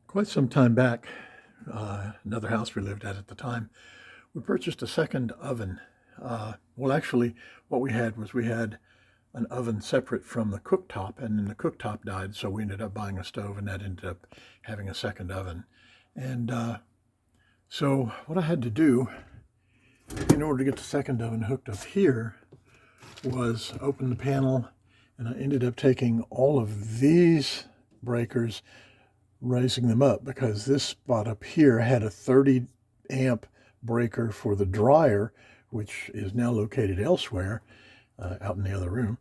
Quite some time back, another house we lived at the time, we purchased a second oven. Well, actually, what we had an oven separate from the cooktop, and then the cooktop died, so we ended up buying a stove, and that ended up having a second oven. And so, what I had to do in order to get the second oven hooked up here was open the panel, and I ended up taking all of these breakers, raising them up, because this spot up here had a 30 amp breaker for the dryer, which is now located elsewhere out in the other room.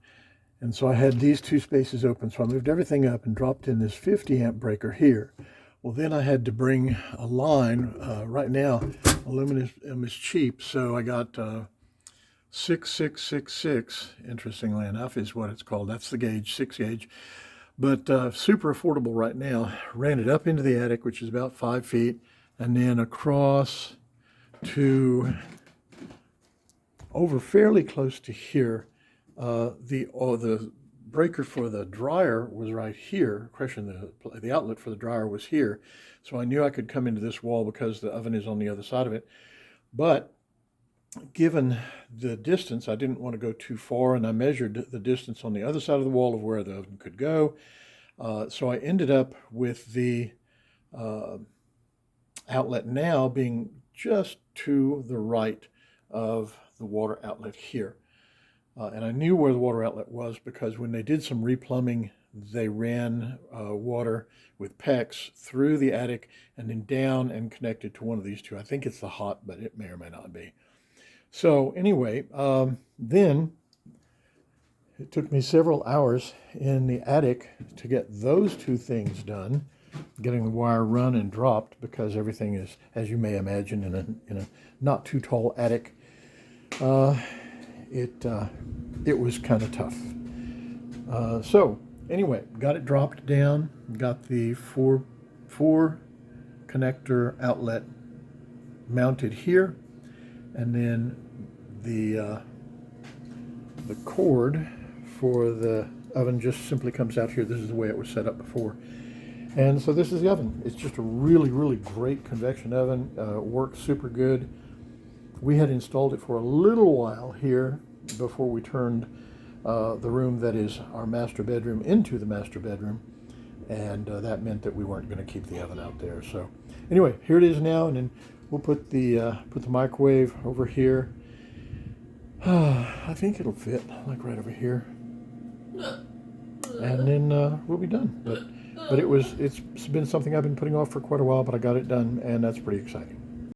And so I had these two spaces open, so I moved everything up and dropped in this 50 amp breaker here. Well, then I had to bring a line. Right now aluminum is cheap, so I got 6666, interestingly enough, is what it's called. That's the gauge, 6 gauge. But super affordable right now. Ran it up into the attic, which is about 5 feet, and then across to over fairly close to here. The breaker for the dryer was right here. The outlet for the dryer was here. So I knew I could come into this wall because the oven is on the other side of it. But given the distance, I didn't want to go too far, and I measured the distance on the other side of the wall of where the oven could go. So I ended up with the outlet now being just to the right of the water outlet here. And I knew where the water outlet was because when they did some replumbing, they ran water with PEX through the attic and then down and connected to one of these two. I think it's the hot, but it may or may not be. So anyway, then it took me several hours in the attic to get those two things done, getting the wire run and dropped, because everything is, as you may imagine, in a not too tall attic. It was kind of tough. So anyway, got it dropped down, got the four connector outlet mounted here, and then the cord for the oven just simply comes out here. This is the way it was set up before. And so this is the oven. It's just a really, really great convection oven. Works super good. We had installed it for a little while here before we turned the room that is our master bedroom into the master bedroom. And that meant that we weren't going to keep the oven out there. So anyway, here it is now, and then we'll put the microwave over here. I think it'll fit like right over here, and then we'll be done. But it's been something I've been putting off for quite a while, but I got it done, and that's pretty exciting.